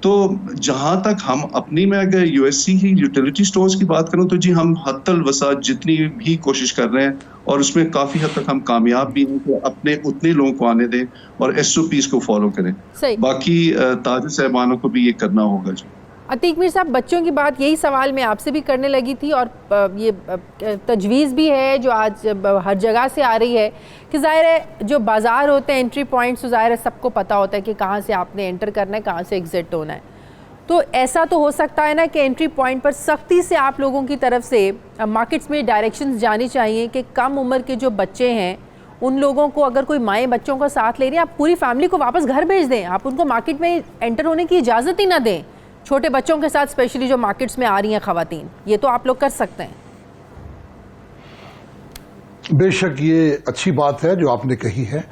तो जहां तक हम अपनी, मैं अगर USC की यूटिलिटी स्टोर्स की बात करूं तो जी हम हद्दल वसा जितनी भी कोशिश कर रहे हैं, और उसमें काफी हद तक हम कामयाब भी हैं कि अपने उतने लोगों को आने दें और SOPs को फॉलो करें। बाकी ताजिर साहबानों को भी ये करना होगा। जी अतीक मीर साहब, बच्चों की बात, यही सवाल मैं आपसे भी करने लगी थी, और ये तजवीज़ भी है जो आज हर जगह से आ रही है कि ज़ाहिर है जो बाज़ार होते हैं, एंट्री पॉइंट्स, तो ज़ाहिर है सबको पता होता है कि कहाँ से आपने एंटर करना है, कहाँ से एग्ज़िट होना है। तो ऐसा तो हो सकता है ना कि एंट्री पॉइंट पर सख्ती से आप लोगों की तरफ से मार्केट्स में डायरेक्शंस जानी चाहिए कि कम उम्र के जो बच्चे हैं उन लोगों को, अगर कोई माएँ बच्चों का साथ ले रही हैं, आप पूरी फैमिली को वापस घर भेज दें, आप उनको मार्केट में एंटर होने की इजाज़त ही ना दें, छोटे बच्चों के साथ, स्पेशली जो मार्केट्स में आ रही हैं ख़वातीन। ये तो आप लोग कर सकते हैं। बेशक ये अच्छी बात है जो आपने कही है।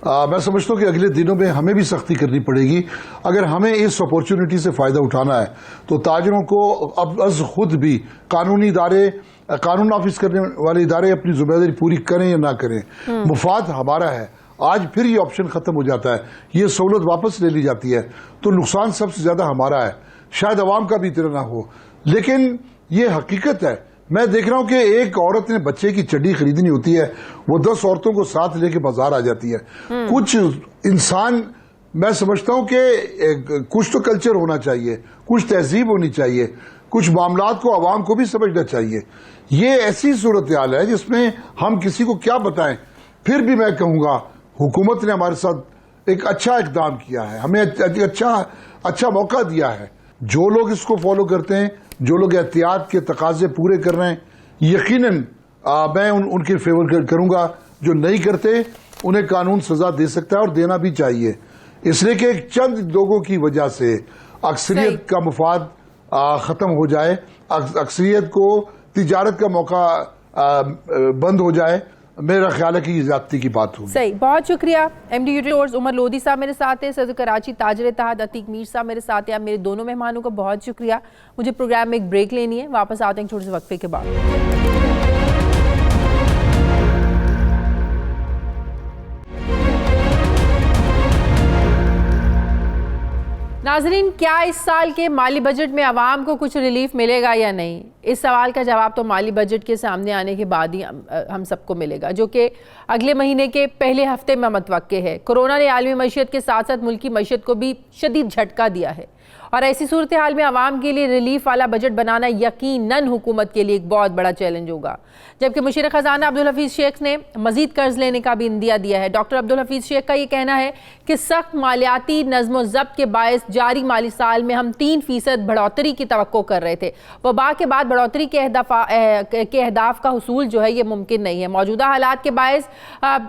मैं समझता हूँ कि अगले दिनों में हमें भी सख्ती करनी पड़ेगी। अगर हमें इस अपॉर्चुनिटी से फ़ायदा उठाना है तो ताजरों को अब अज खुद भी कानूनी इदारे, कानून नाफिज करने वाले इदारे अपनी जिम्मेदारी पूरी करें या ना करें, मुफाद हमारा है। आज फिर ये ऑप्शन ख़त्म हो जाता है, ये सहूलत वापस ले ली जाती है, तो नुकसान सबसे ज़्यादा हमारा है। शायद अवाम का भी इतना ना हो, लेकिन ये हकीकत है। मैं देख रहा हूं कि एक औरत ने बच्चे की चड्डी खरीदनी होती है, वो 10 औरतों को साथ लेके बाजार आ जाती है। कुछ इंसान, मैं समझता हूं कि कुछ तो कल्चर होना चाहिए, कुछ तहजीब होनी चाहिए, कुछ मामलात को आवाम को भी समझना चाहिए। ये ऐसी सूरत हाल है जिसमें हम किसी को क्या बताएं। फिर भी मैं कहूंगा हुकूमत ने हमारे साथ एक अच्छा इकदाम किया है, हमें अच्छा मौका दिया है। जो लोग इसको फॉलो करते हैं, जो लोग एहतियात के तकाजे पूरे कर रहे हैं, यकीनन मैं उनके फेवर करूंगा। जो नहीं करते उन्हें कानून सजा दे सकता है और देना भी चाहिए, इसलिए कि चंद लोगों की वजह से अक्सरियत का मुफाद खत्म हो जाए, अक्सरियत को तिजारत का मौका बंद हो जाए। मेरा ख्याल है कि ये ज्यादती की बात होगी। सही, बहुत शुक्रिया। MD स्टोर्स उमर लोधी साहब मेरे साथ हैं, सदर कराची ताजर इत्तेहाद अतीक मीर साहब मेरे साथ हैं। आप मेरे दोनों मेहमानों का बहुत शुक्रिया। मुझे प्रोग्राम में एक ब्रेक लेनी है, वापस आते हैं छोटे से वक्फे के बाद। नाजरीन, क्या इस साल के माली बजट में आवाम को कुछ रिलीफ मिलेगा या नहीं? इस सवाल का जवाब तो माली बजट के सामने आने के बाद ही हम सबको मिलेगा, जो कि अगले महीने के पहले हफ्ते में मुतवक्के है। कोरोना ने आलमी मईशत के साथ साथ मुल्की मईशत को भी शदीद झटका दिया है और ऐसी सूरत हाल में आवाम के लिए रिलीफ वाला बजट बनाना यकीनन हुकूमत के लिए एक बहुत बड़ा चैलेंज होगा। जबकि मुशीर खजाना अब्दुल हफीज़ शेख ने मजीद कर्ज लेने का भी इंदिया दिया है। डॉक्टर अब्दुल हफीज़ शेख का ये कहना है कि सख्त मालियाती नज़्म व ज़ब्त के बायस जारी माली साल में हम 3% बढ़ोतरी की तवक्को कर रहे थे। वबा के बाद बढ़ोतरी के अहदाफ का हुसूल जो है ये मुमकिन नहीं है। मौजूदा हालात के बायस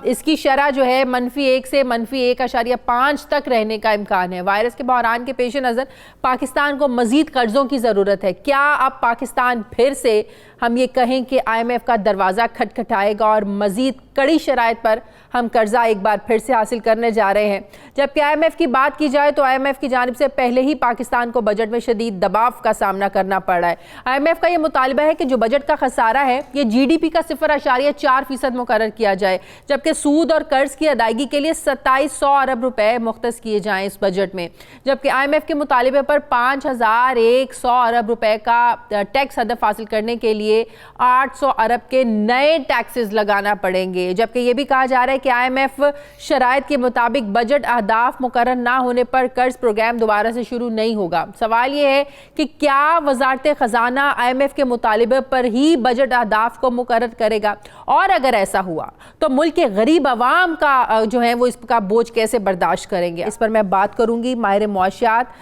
इसकी शरह जो है -1 से -1.5 तक रहने का इम्कान है। वायरस के बहरान के पेश नज़र पाकिस्तान को मजीद कर्जों की ज़रूरत है। क्या अब पाकिस्तान फिर से हम ये कहें कि IMF का दरवाज़ा खटखटाएगा और मजीद कड़ी शराइत पर हम कर्जा एक बार फिर से हासिल करने जा रहे हैं? जबकि IMF की बात की जाए तो IMF की जानिब से पहले ही पाकिस्तान को बजट में शदीद दबाव का सामना करना पड़ रहा है। IMF का ये मुतालबा है कि जो बजट का खसारा है ये GDP का 0.4% मुकर्रर किया जाए, जबकि सूद और कर्ज की अदायगी के लिए 2700 अरब रुपए मुख्तस किए जाएं इस बजट में। जबकि IMF के मुतालबे पर 5100 अरब रुपए का टैक्स हदफ हासिल करने के लिए 800 अरब के नए टैक्सेस लगाना पड़ेंगे। जबकि यह भी कहा जा रहा है कि IMF शराइत के मुताबिक बजट अहदाफ मुकर्रर ना होने पर कर्ज प्रोग्राम दोबारा से शुरू नहीं होगा। सवाल यह है कि क्या वजारत खजाना IMF के मुतालिबे पर ही बजट अहदाफ को मुकर्रर करेगा, और अगर ऐसा हुआ तो मुल्क के गरीब आवाम का जो है वो इसका बोझ कैसे बर्दाश्त करेंगे? इस पर मैं बात करूंगी। माहिर मुआशियात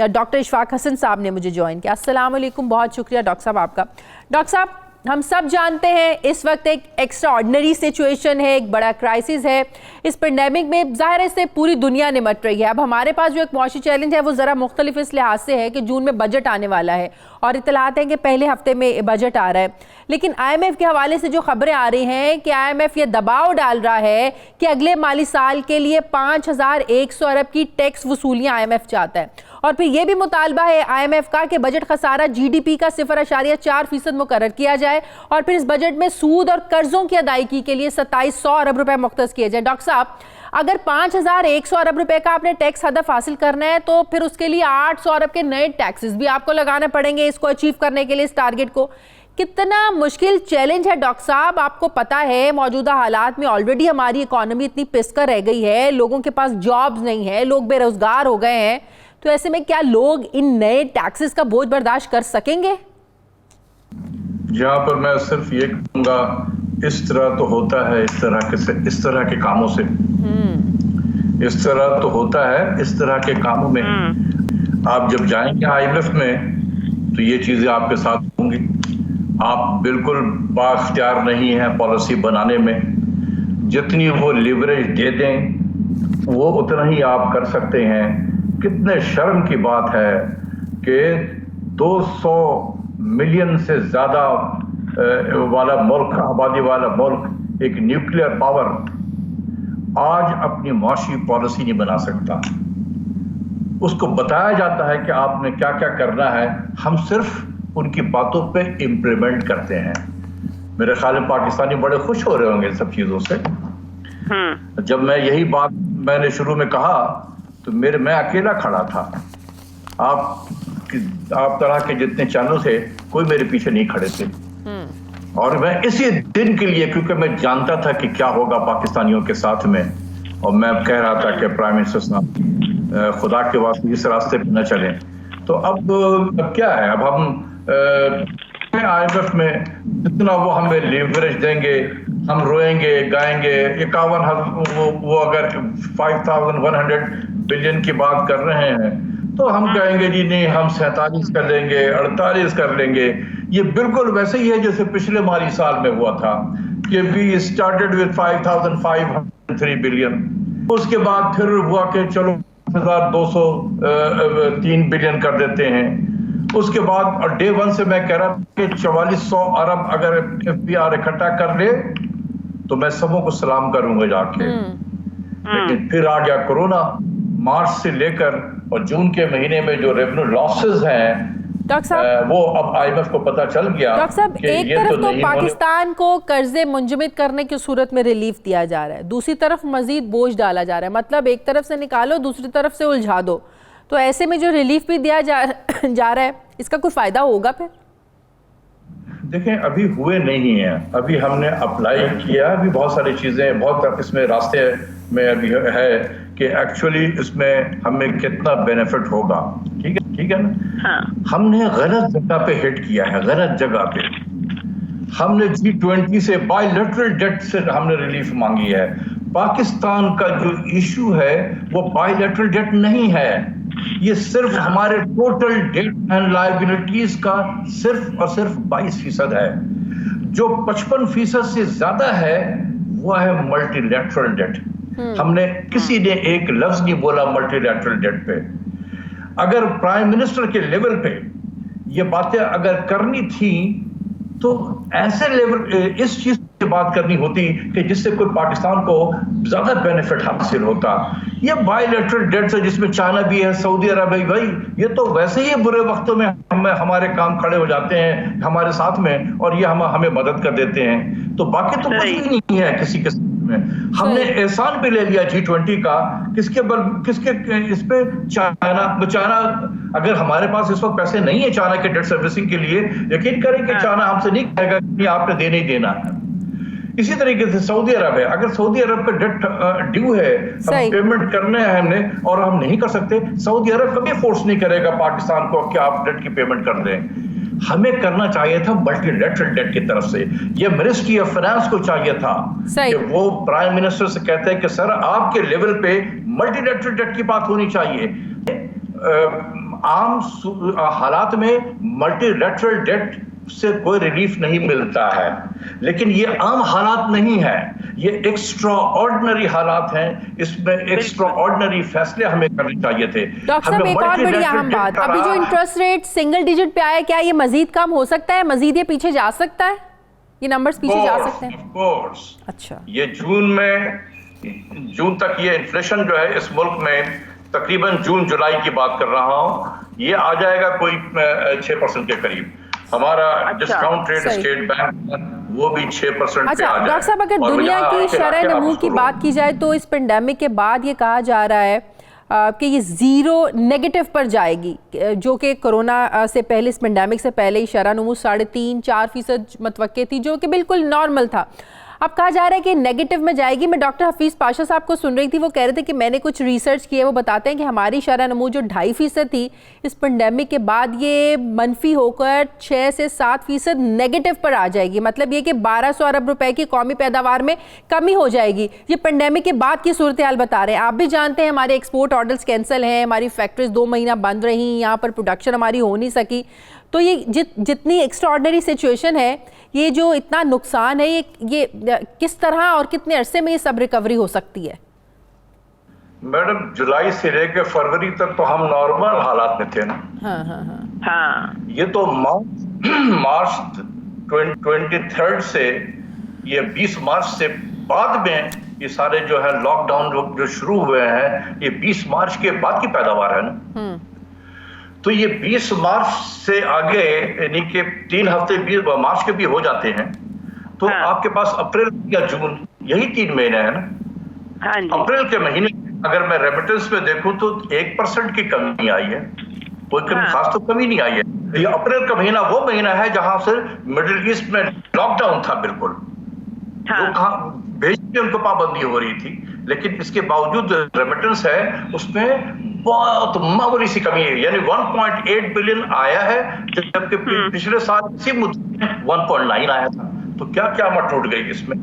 डॉक्टर इशफाक हसन साहब ने मुझे ज्वाइन किया। अस्सलाम वालेकुम, बहुत शुक्रिया डॉक्टर साहब आपका। डॉक्टर साहब, हम सब जानते हैं इस वक्त एक एक्स्ट्रा ऑर्डिनरी सिचुएशन है, एक बड़ा क्राइसिस है। इस पेंडेमिक में ज़ाहिर है इससे पूरी दुनिया निमट रही है। अब हमारे पास जो एक मौशी चैलेंज है वो ज़रा मुख्तलिफ इस लिहाज से है कि जून में बजट आने वाला है और इतलात हैं कि पहले हफ्ते में बजट आ रहा है। लेकिन IMF के हवाले से जो खबरें आ रही हैं कि IMF ये दबाव डाल रहा है कि अगले माली साल के लिए 5100 अरब की टैक्स वसूलियाँ IMF चाहता है। और फिर यह भी मुतालबा है IMF का कि बजट खसारा GDP का 0.4% मुकर्रर किया जाए और फिर इस बजट में सूद और कर्जों की अदायगी के लिए 2700 अरब रुपए मुख्तस किए जाए। डॉक्टर साहब, अगर 5100 अरब रुपए का आपने टैक्स हदफ हासिल करना है तो फिर उसके लिए 800 अरब के नए टैक्सेस भी आपको लगाने पड़ेंगे इसको अचीव करने के लिए, इस टारगेट को। कितना मुश्किल चैलेंज है डॉक्टर साहब। आपको पता है मौजूदा हालात में ऑलरेडी हमारी इकॉनमी इतनी पिसकर रह गई है, लोगों के पास जॉब्स नहीं है, लोग बेरोजगार हो गए हैं। तो ऐसे में क्या लोग इन नए टैक्सेस का बोझ बर्दाश्त कर सकेंगे? यहाँ पर मैं सिर्फ ये कहूँगा, इस तरह तो होता है, इस तरह के कामों से इस तरह तो होता है, इस तरह के कामों में आप जब जाएंगे IMF में तो ये चीजें आपके साथ होंगी। आप बिल्कुल बाख्तियार नहीं है पॉलिसी बनाने में। जितनी वो लिवरेज दे दें वो उतना ही आप कर सकते हैं। कितने शर्म की बात है कि 200 मिलियन से ज्यादा वाला मुल्क, आबादी वाला मुल्क, एक न्यूक्लियर पावर आज अपनी माशी पॉलिसी नहीं बना सकता। उसको बताया जाता है कि आपने क्या क्या करना है, हम सिर्फ उनकी बातों पे इम्प्लीमेंट करते हैं। मेरे ख्याल में पाकिस्तानी बड़े खुश हो रहे होंगे इन सब चीजों से। जब मैं यही बात मैंने शुरू में कहा तो मैं अकेला खड़ा था। आप तरह के जितने चैनल थे कोई मेरे पीछे नहीं खड़े थे। और मैं इसी दिन के लिए, क्योंकि मैं जानता था कि क्या होगा पाकिस्तानियों के साथ में, और मैं कह रहा था कि प्राइम मिनिस्टर साहब खुदा के वास्ते इस रास्ते पे न चलें। तो अब क्या है, अब हम IMF में जितना वो हमें लीवरेज देंगे हम रोएंगे गाएंगे। 51 वो अगर 5100 बिलियन की बात कर रहे हैं तो हम कहेंगे जी नहीं, हम 47 कर लेंगे, 48 कर लेंगे। ये बिल्कुल वैसे ही है जैसे पिछले माली साल में हुआ था कि वी स्टार्टेड विद 5503 बिलियन। उसके बाद फिर हुआ कि चलो 203 बिलियन कर देते हैं। उसके बाद डे 1 से मैं कह रहा कि 4400 अरब अगर FBR इकट्ठा कर ले तो मैं सबों को सलाम करूंगा जाके। लेकिन फिर आ गया कोरोना। मार्च से लेकर और जून के महीने में जो रेवेन्यू लॉसेस हैं डॉक्टर साहब, वो अब IMF को पता चल गया। डॉक्टर साहब, एक तरफ तो पाकिस्तान को कर्जे मुंजमद करने की सूरत में रिलीफ दिया जा रहा है, दूसरी तरफ मजीद बोझ डाला जा रहा है। मतलब एक तरफ से निकालो दूसरी तरफ से उलझा दो। तो ऐसे में जो रिलीफ भी दिया जा रहा है, इसका कोई फायदा होगा फिर? देखें, अभी हुए नहीं है। अभी हमने अप्लाई किया, अभी बहुत सारी चीजें, बहुत इसमें रास्ते में अभी है कि एक्चुअली इसमें हमें कितना बेनिफिट होगा। ठीक है ना? हाँ। हमने गलत जगह पे हिट किया है, गलत जगह पे। हमने G20 से बायलैटरल डेट से हमने रिलीफ मांगी है। पाकिस्तान का जो इशू है वो बायलैटरल डेट नहीं है, ये सिर्फ हमारे टोटल डेट एंड लायबिलिटीज का सिर्फ और सिर्फ 22% है। जो 55% से ज्यादा है वो है मल्टीलैटरल डेट। हमने किसी ने एक लफ्ज नहीं बोला मल्टीलैटरल डेट पे। अगर प्राइम मिनिस्टर के लेवल पे ये बातें अगर करनी थी तो ऐसे लेवल इस चीज की बात करनी होती कि जिससे कोई पाकिस्तान को ज्यादा बेनिफिट हासिल होता। ये बायलैटरल डेट है जिसमें चाइना भी है, सऊदी अरब है, भाई ये तो वैसे ही बुरे वक्तों में हमारे काम खड़े हो जाते हैं हमारे साथ में, और ये हमें मदद कर देते हैं। तो बाकी तो कुछ भी नहीं है किसी के में। हमने एहसान भी ले लिया G20 का, किसके इस पे चाइना अगर हमारे पास इस वक्त पैसे नहीं है चाइना के डेट सर्विसिंग के लिए, यकीन करें कि चाइना हमसे नहीं कहेगा कि आपने देने ही देना है। इसी तरीके से सऊदी अरब है, अगर सऊदी अरब का डेट ड्यू है, हम पेमेंट करने हैं हमने और हम नहीं कर सकते, सऊदी अरब कभी फोर्स नहीं करेगा पाकिस्तान को कि आप डेट की पेमेंट कर दें। हमें करना चाहिए था मल्टीलैटरल डेट की तरफ से। ये मिनिस्ट्री ऑफ फाइनेंस को चाहिए था कि वो प्राइम मिनिस्टर से कहते हैं कि सर आपके लेवल पे मल्टीलैटरल डेट की बात होनी चाहिए। आम हालात में मल्टीलैटरल डेट से कोई रिलीफ नहीं मिलता है, लेकिन ये आम हालात नहीं है, ये एक्स्ट्राऑर्डिनरी हालात हैं। इसमें एक्स्ट्राऑर्डिनरी फैसले हमें करने चाहिए थे। डॉक्टर साहब, एक और बड़ी अहम बात, अभी जो इंटरेस्ट रेट सिंगल डिजिट पे आया, क्या ये मजीद कम हो सकता है? मजीद ये पीछे जा सकता है? ये नंबर्स पीछे जा सकते हैं? अच्छा, ये जून तक ये इन्फ्लेशन जो है इस मुल्क में तकरीबन जून जुलाई की बात कर रहा हूं, ये आ जाएगा कोई 6% के करीब। हमारा डिस्काउंट रेट स्टेट बैंक वो भी 6% अच्छा, डॉक्टर साहब, अगर दुनिया की शरह नमू की बात की जाए तो इस पेंडेमिक के बाद ये कहा जा रहा है कि ये जीरो नेगेटिव पर जाएगी, जो कि कोरोना से पहले, इस पेंडेमिक से पहले ही शरह नमू 3.5-4% मतवक्के थी, जो कि बिल्कुल नॉर्मल था। अब कहा जा रहा है कि नेगेटिव में जाएगी। मैं डॉक्टर हफीज़ पाशा साहब को सुन रही थी, वो कह रहे थे कि मैंने कुछ रिसर्च की है, वो बताते हैं कि हमारी शरह नमू जो 2.5% थी इस पेंडेमिक के बाद ये मनफी होकर 6 से 7% नेगेटिव पर आ जाएगी। मतलब ये कि 1200 अरब रुपए की कौमी पैदावार में कमी हो जाएगी। ये पेंडेमिक के बाद की सूरत हाल बता रहे हैं। आप भी जानते हैं हमारे एक्सपोर्ट ऑर्डर्स कैंसिल हैं, हमारी फैक्ट्रीज 2 महीना बंद रही, यहाँ पर प्रोडक्शन हमारी हो नहीं सकी। तो ये जितनी एक्स्ट्राऑर्डिनरी सिचुएशन है, ये जो इतना नुकसान है, ये किस तरह और कितने अरसे में ये सब रिकवरी हो सकती है? मैडम, जुलाई से लेकर फरवरी तक तो हम नॉर्मल हालात में थे ना। हाँ। ये तो मार्च 23 से, ये 20 मार्च से बाद में ये सारे जो है लॉकडाउन जो शुरू हुए हैं, ये 20 मार्च के बाद की पैदावार है ना। तो ये 20 मार्च से आगे यानी कि 3 हफ्ते 20 मार्च के भी हो जाते हैं, तो आपके पास अप्रैल या जून, यही 3 महीने हैं ना। हाँ जी। अप्रैल के महीने अगर मैं रेमिटेंस में देखूं तो 1% की कमी आई है, कोई खास तो कमी नहीं आई है। ये अप्रैल का महीना वो महीना है जहां से मिडिल ईस्ट में लॉकडाउन था बिल्कुल, भेजने उनको पाबंदी हो रही थी, लेकिन इसके बावजूद रेमिटेंस है उसमें बहुत मामूली सी कमी है, यानी 1.8 बिलियन आया है, जबकि पिछले साल इसी मुद्दे में 1.9 आया था। तो क्या क्या मत टूट गई इसमें।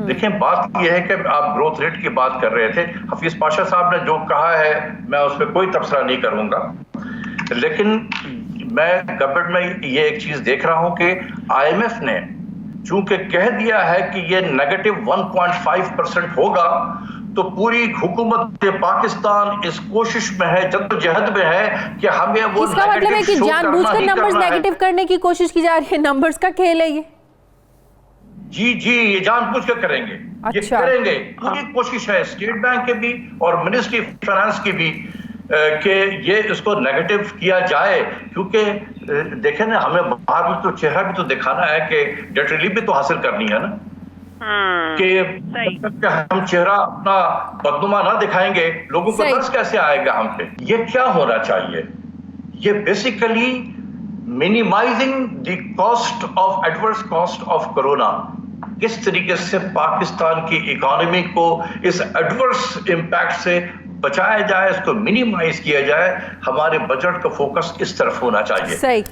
देखें, बात यह है कि आप ग्रोथ रेट की बात कर रहे थे, हफीज पाशा साहब ने जो कहा है मैं उस पर कोई तबसरा नहीं करूंगा, लेकिन मैं गवर्नमेंट में ये एक चीज देख रहा हूं कि IMF ने चूंकि कह दिया है कि ये नेगेटिव 1.5% होगा, तो पूरी हुकूमत पाकिस्तान इस कोशिश में है, जद्दोजहद में है कि हमें वो इसका मतलब है कि जानबूझकर नंबर्स नेगेटिव करने की कोशिश की जा रही है। नंबर्स का खेल है ये। जी, ये जानबूझ कर करेंगे। अच्छा। ये करेंगे, पूरी कोशिश है स्टेट बैंक के भी और मिनिस्ट्री ऑफ फाइनेंस की भी कि ये इसको नेगेटिव किया जाए, क्योंकि देखें ना, हमें बाहर में तो चेहरा भी तो दिखाना है कि डेट रिलीफ भी तो हासिल करनी है ना, कि हम चेहरा अपना बदनुमा ना दिखाएंगे, लोगों को तरस कैसे आएगा हम पे। ये क्या होना चाहिए? ये basically minimizing the cost of adverse cost of corona, किस तरीके से पाकिस्तान की इकोनॉमी को इस एडवर्स इम्पैक्ट से बचाया जाए, इसको मिनिमाइज किया जाए। हमारे बजट का फोकस इस तरफ होना चाहिए। सही।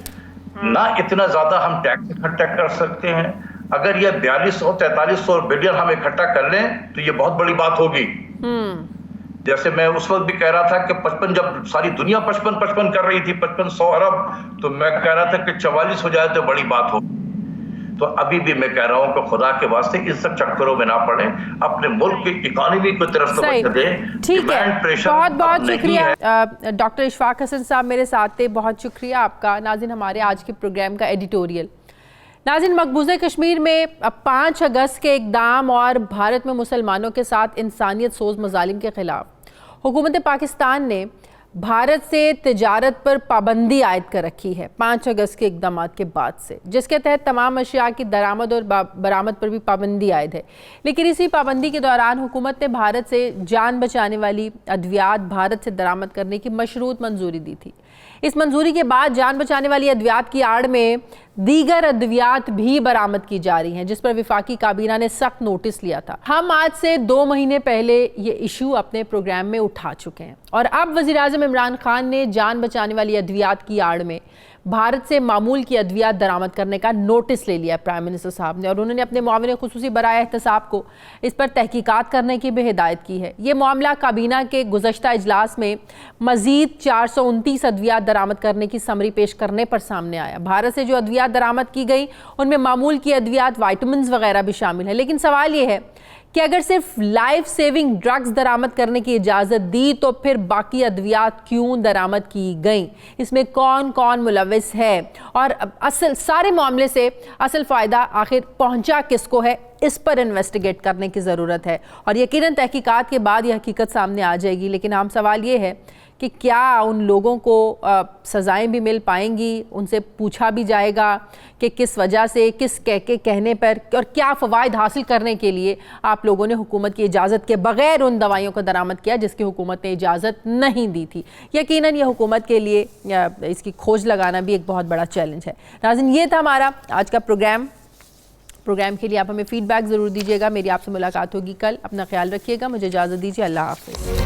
ना इतना ज्यादा हम टैक्स इकट्ठा कर सकते हैं। अगर ये 4200-4300 बिलियन हम इकट्ठा कर लें तो ये बहुत बड़ी बात होगी। जैसे मैं उस वक्त भी कह रहा था कि 55, जब सारी दुनिया 55 कर रही थी, 5500 अरब, तो मैं कह रहा था कि 44 हो जाए तो बड़ी बात हो। तो अभी भी मैं कह रहा हूं कि खुदा के वास्ते इन सब चक्करों में ना पड़े, अपने मुल्क की इकोनॉमी को तरफ तवज्जो दें। ठीक है, बहुत बहुत शुक्रिया डॉक्टर इशफाक हसन साहब मेरे साथ थे, बहुत शुक्रिया आपका। नाज़रीन, हमारे आज के प्रोग्राम का एडिटोरियल। नाज़रीन, मकबूज़े कश्मीर में 5 अगस्त के इक़दाम और भारत में मुसलमानों के साथ इंसानियत सोज मज़ालिम के ख़िलाफ़ हुकूमत पाकिस्तान ने भारत से तिजारत पर पाबंदी आयद कर रखी है 5 अगस्त के इक़दाम के बाद से, जिसके तहत तमाम अशिया की दरामद और बरामद पर भी पाबंदी आयद है। लेकिन इसी पाबंदी के दौरान हुकूमत ने भारत से जान बचाने वाली अद्वियात भारत से दरामद करने की मशरूत मंजूरी दी थी। इस मंजूरी के बाद जान बचाने वाली अद्वियात की आड़ में दीगर अद्वियात भी बरामद की जा रही हैं, जिस पर विफाकी काबीना ने सख्त नोटिस लिया था। हम आज से 2 महीने पहले ये इशू अपने प्रोग्राम में उठा चुके हैं और अब वज़ीर-ए-आज़म इमरान खान ने जान बचाने वाली अद्वियात की आड़ में भारत से मामूल की अद्वियात दरामद करने का नोटिस ले लिया प्राइम मिनिस्टर साहब ने, और उन्होंने अपने मुआविन खुसूसी बराए एहतसाब को इस पर तहकीकात करने की भी हिदायत की है। ये मामला काबीना के गुज़श्ता इजलास में मज़ीद 429 अद्वियात दरामद करने की समरी पेश करने पर सामने आया। भारत से जो अद्वियात दरामद की गई उनमें मामूल की अद्वियात, वाइटामिन्स वगैरह भी शामिल है। लेकिन सवाल ये है कि अगर सिर्फ लाइफ सेविंग ड्रग्स दरामद करने की इजाज़त दी तो फिर बाकी अद्वियात क्यों दरामद की गई, इसमें कौन कौन मुलविस है और असल सारे मामले से असल फ़ायदा आखिर पहुंचा किसको है, इस पर इन्वेस्टिगेट करने की ज़रूरत है। और यकीनन तहकीकात के बाद यह हकीकत सामने आ जाएगी। लेकिन आम सवाल ये है कि क्या उन लोगों को सज़ाएं भी मिल पाएंगी, उनसे पूछा भी जाएगा कि किस वजह से, किस कहने पर और क्या फ़वाइद हासिल करने के लिए आप लोगों ने हुकूमत की इजाज़त के बग़ैर उन दवाइयों को दरामद किया जिसकी हुकूमत ने इजाज़त नहीं दी थी। यकीनन ये हुकूमत के लिए इसकी खोज लगाना भी एक बहुत बड़ा चैलेंज है। नाज़रीन, ये था हमारा आज का प्रोग्राम। प्रोग्राम के लिए आप हमें फीडबैक ज़रूर दीजिएगा। मेरी आपसे मुलाकात होगी कल। अपना ख्याल रखिएगा। मुझे इजाज़त दीजिए। अल्लाह हाफ़िज़।